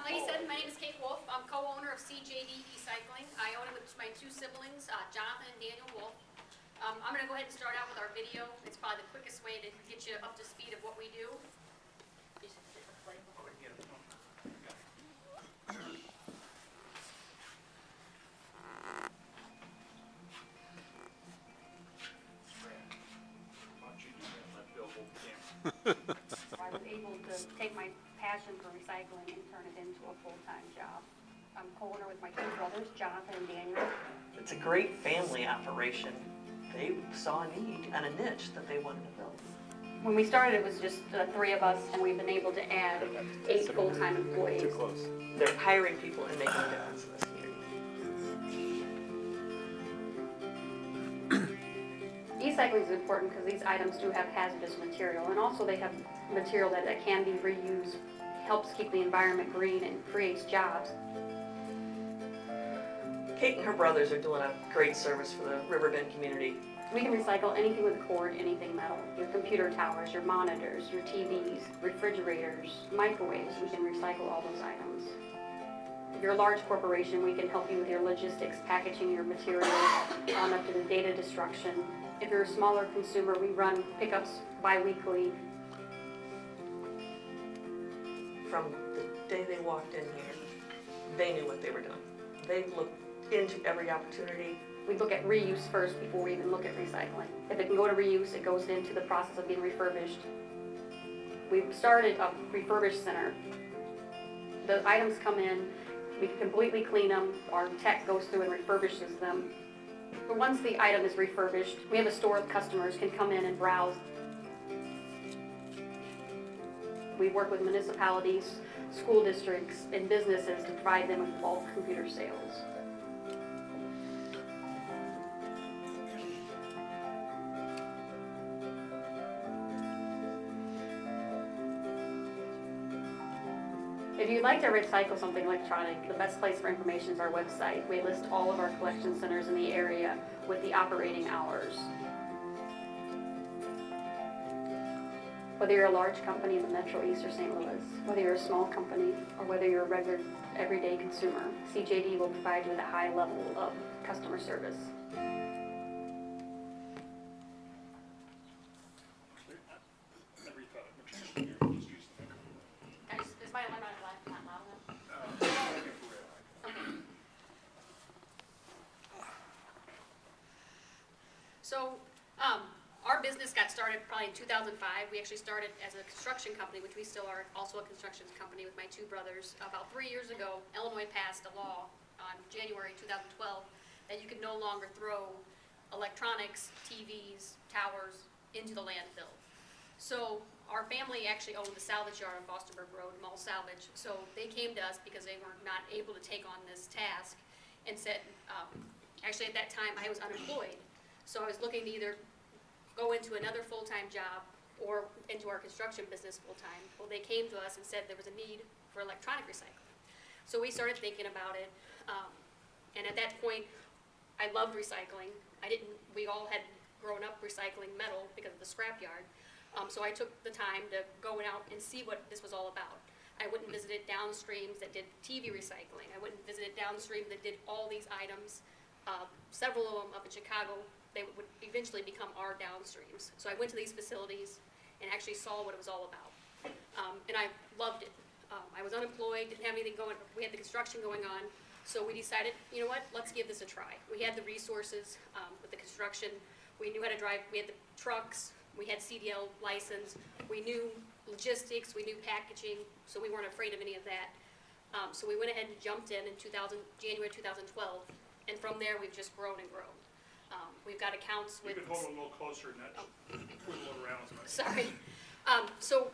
like I said, my name is Kate Wolff. I'm co-owner of CJD Recycling. I own it with my two siblings, Jonathan and Daniel Wolff. I'm going to go ahead and start out with our video. It's probably the quickest way to get you up to speed of what we do. Just hit the play. I was able to take my passion for recycling and turn it into a full-time job. I'm co-owner with my two brothers, Jonathan and Daniel. It's a great family operation. They saw a need and a niche that they wanted to fill. When we started, it was just the three of us, and we've been able to add 8 full-time employees. Too close. They're hiring people and making a difference in this community. E-cycling is important because these items do have hazardous material, and also they have material that can be reused, helps keep the environment green and creates jobs. Kate and her brothers are doing a great service for the Riverbend community. We can recycle anything with a cord, anything metal. Your computer towers, your monitors, your TVs, refrigerators, microwaves, we can recycle all those items. If you're a large corporation, we can help you with your logistics, packaging your materials, on up to the data destruction. If you're a smaller consumer, we run pickups bi-weekly. From the day they walked in here, they knew what they were doing. They looked into every opportunity. We look at reuse first before we even look at recycling. If it can go to reuse, it goes into the process of being refurbished. We've started a refurbished center. The items come in, we completely clean them, our tech goes through and refurbishes them. But once the item is refurbished, we have a store of customers can come in and browse. We work with municipalities, school districts, and businesses to provide them with bulk computer sales. If you'd like to recycle something electronic, the best place for information is our website. We list all of our collection centers in the area with the operating hours. Whether you're a large company in the Metro East or St. Louis, whether you're a small company, or whether you're a regular, everyday consumer, CJD will provide you with a high level of customer service. Is my alarm not loud enough? So, our business got started probably in 2005. We actually started as a construction company, which we still are also a construction company with my two brothers. About 3 years ago, Illinois passed a law on January 2012 that you could no longer throw electronics, TVs, towers into the landfill. So our family actually owned the salvage yard on Fosterburg Road, Mall Salvage. So they came to us because they were not able to take on this task and said, actually at that time I was unemployed. So I was looking to either go into another full-time job or into our construction business full-time. Well, they came to us and said there was a need for electronic recycling. So we started thinking about it, and at that point, I loved recycling. We all had grown up recycling metal because of the scrapyard. So I took the time to go out and see what this was all about. I went and visited downstreams that did TV recycling. I went and visited downstream that did all these items. Several of them up in Chicago, they would eventually become our downstreams. So I went to these facilities and actually saw what it was all about. And I loved it. I was unemployed, didn't have anything going, we had the construction going on. So we decided, you know what, let's give this a try. We had the resources with the construction. We knew how to drive, we had the trucks, we had CDL license, we knew logistics, we knew packaging, so we weren't afraid of any of that. So we went ahead and jumped in January 2012, and from there we've just grown and grown. We've got accounts with... You can hold it a little closer and not twiddle it around. Sorry. So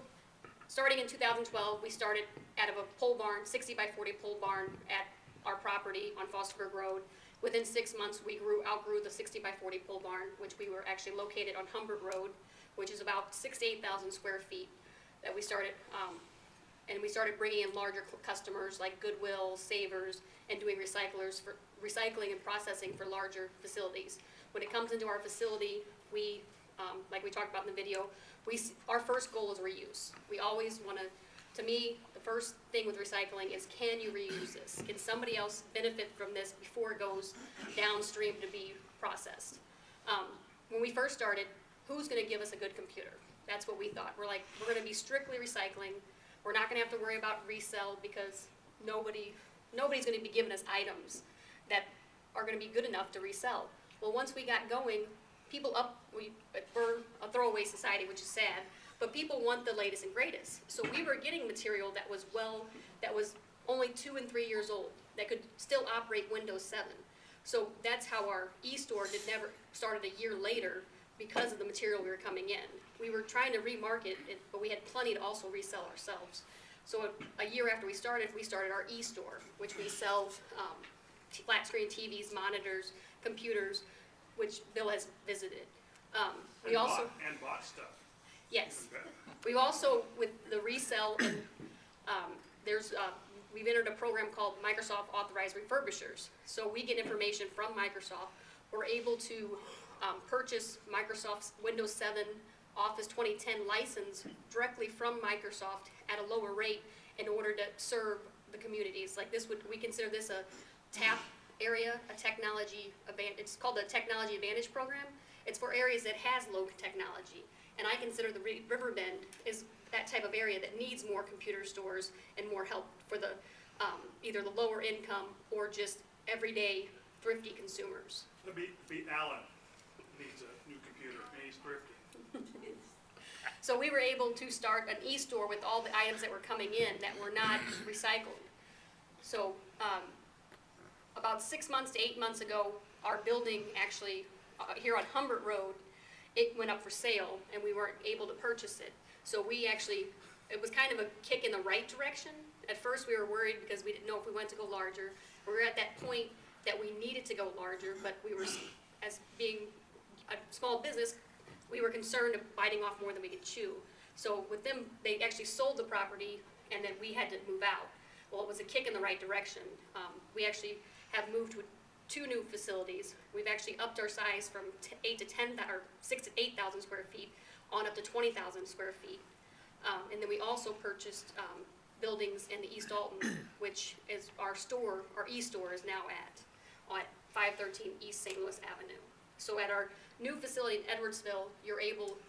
starting in 2012, we started out of a pole barn, 60 by 40 pole barn at our property on Fosterburg Road. Within 6 months, we outgrew the 60 by 40 pole barn, which we were actually located on Humbert Road, which is about 6,000 to 8,000 square feet that we started. And we started bringing in larger customers like Goodwill, Savers, and doing recycling and processing for larger facilities. When it comes into our facility, we, like we talked about in the video, our first goal is reuse. We always want to To me, the first thing with recycling is, can you reuse this? Can somebody else benefit from this before it goes downstream to be processed? When we first started, who's gonna give us a good computer? That's what we thought. We're like, we're gonna be strictly recycling. We're not gonna have to worry about resell because nobody's gonna be giving us items that are gonna be good enough to resell. Well, once we got going, we're a throwaway society, which is sad, but people want the latest and greatest. So we were getting material that was only 2 and 3 years old, that could still operate Windows 7. So that's how our e-store never started a year later, because of the material we were coming in. We were trying to remarket it, but we had plenty to also resell ourselves. So a year after we started our e-store, which we sell flat screen TVs, monitors, computers, which Bill has visited. We also bought stuff. Yes. Okay. We've also, with the resell, and we've entered a program called Microsoft Authorized Refurbishers. So we get information from Microsoft. We're able to purchase Microsoft's Windows 7 Office 2010 license directly from Microsoft at a lower rate in order to serve the communities. Like we consider this a TAP area, it's called the Technology Advantage Program. It's for areas that has low technology. And I consider the Riverbend is that type of area that needs more computer stores and more help for the either the lower income or just everyday thrifty consumers. Be Alan needs a new computer, and he's thrifty. So we were able to start an e-store with all the items that were coming in that were not recycled. So about 6 months to 8 months ago, our building actually here on Humbert Road, it went up for sale and we weren't able to purchase it. So it was kind of a kick in the right direction. At first we were worried because we didn't know if we wanted to go larger. We were at that point that we needed to go larger, but we were, as being a small business, we were concerned of biting off more than we could chew. So with them, they actually sold the property and then we had to move out. Well, it was a kick in the right direction. We actually have moved to 2 new facilities. We've actually upped our size from 6 to 8,000 square feet on up to 20,000 square feet. And then we also purchased buildings in the East Alton, which is our e-store is now on 513 East St. Louis Avenue. So at our new facility in Edwardsville,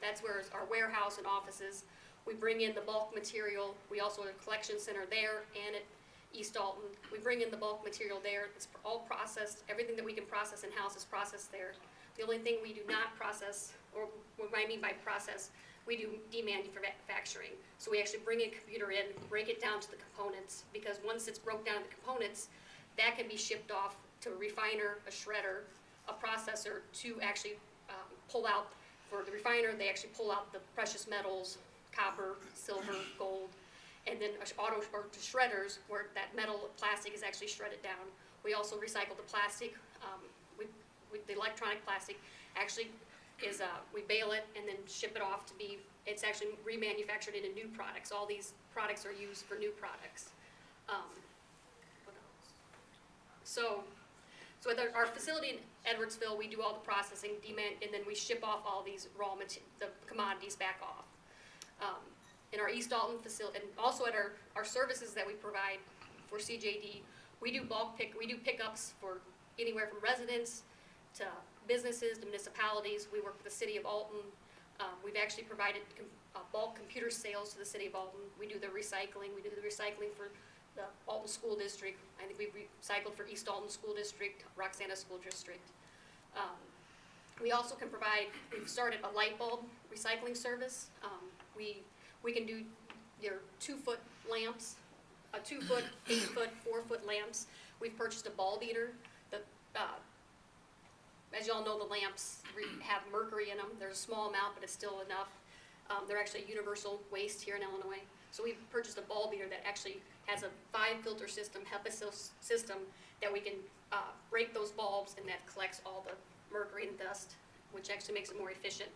that's where our warehouse and offices. We bring in the bulk material. We also have a collection center there and at East Alton. We bring in the bulk material there. It's all processed. Everything that we can process in-house is processed there. The only thing we do not process, or what I mean by process, we do demanufacturing. So we actually bring a computer in, break it down to the components, because once it's broke down to the components, that can be shipped off to a refiner, a shredder, a processor to actually pull out. For the refiner, they actually pull out the precious metals, copper, silver, gold, and then to shredders where that metal plastic is actually shredded down. We also recycle the plastic. The electronic plastic actually is we bale it and then ship it off it's actually remanufactured into new products. All these products are used for new products. What else? So at our facility in Edwardsville, we do all the processing, and then we ship off all these the commodities back off. In our East Alton facility, and also at our services that we provide for CJD, we do pickups for anywhere from residents to businesses to municipalities. We work with the city of Alton. We've actually provided bulk computer sales to the city of Alton. We do the recycling. We do the recycling for the Alton School District. I think we've recycled for East Alton School District, Roxana School District. We also can we've started a light bulb recycling service. We can do your 2-foot lamps, a 2-foot, 8-foot, 4-foot lamps. We've purchased a bulb eater. As y'all know, the lamps have mercury in them. There's a small amount, but it's still enough. They're actually a universal waste here in Illinois. So we purchased a bulb eater that actually has a 5-filter system, HEPA system, that we can break those bulbs, and that collects all the mercury and dust, which actually makes it more efficient.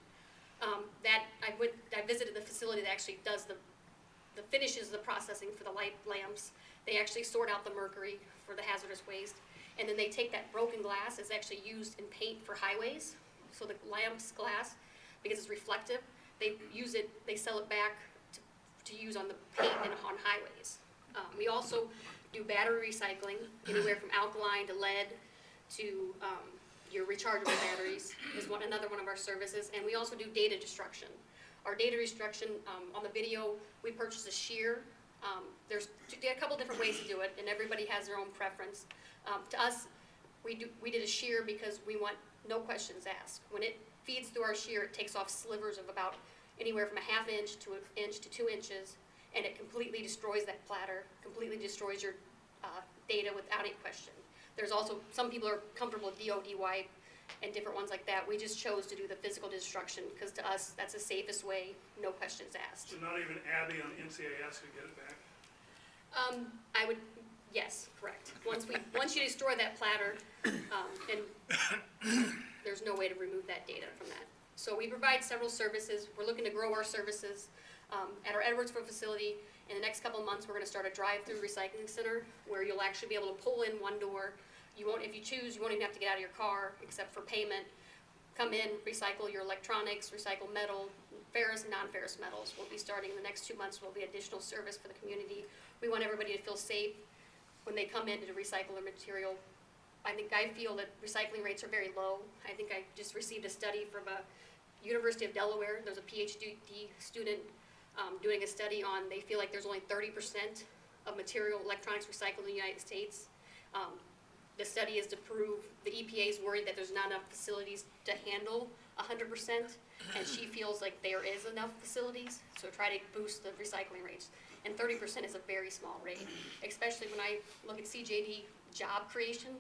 I visited the facility that actually does finishes the processing for the light lamps. They actually sort out the mercury for the hazardous waste, and then they take that broken glass, is actually used in paint for highways. So the lamp's glass, because it's reflective, they use it, they sell it back to use on the pavement on highways. We also do battery recycling, anywhere from alkaline to lead to your rechargeable batteries is another one of our services, and we also do data destruction. Our data destruction, on the video, we purchase a shear. There's a couple different ways to do it, and everybody has their own preference. To us, we did a shear because we want no questions asked. When it feeds through our shear, it takes off slivers of about anywhere from a ½ inch to an inch to 2 inches, and it completely destroys that platter, completely destroys your data without any question. There's also, some people are comfortable with DOD wipe and different ones like that. We just chose to do the physical destruction because to us, that's the safest way, no questions asked. So not even Abby on NCIS could get it back? I would, yes, correct. Once you destroy that platter, and there's no way to remove that data from that. So we provide several services. We're looking to grow our services at our Edwardsville facility. In the next couple of months, we're going to start a drive-through recycling center where you'll actually be able to pull in one door. You won't, if you choose, you won't even have to get out of your car except for payment. Come in, recycle your electronics, recycle metal, ferrous and non-ferrous metals. We'll be starting in the next 2 months. Will be additional service for the community. We want everybody to feel safe when they come in to recycle their material. I feel that recycling rates are very low. I think I just received a study from a University of Delaware. There's a PhD student doing a study on, they feel like there's only 30% of material electronics recycled in the United States. The study is to prove the EPA is worried that there's not enough facilities to handle 100%, and she feels like there is enough facilities, so try to boost the recycling rates. And 30% is a very small rate, especially when I look at CJD job creation.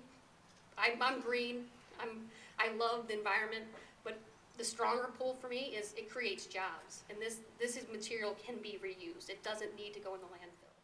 I'm green, I love the environment, but the stronger pull for me is it creates jobs, and this material can be reused. It doesn't need to go in the landfill.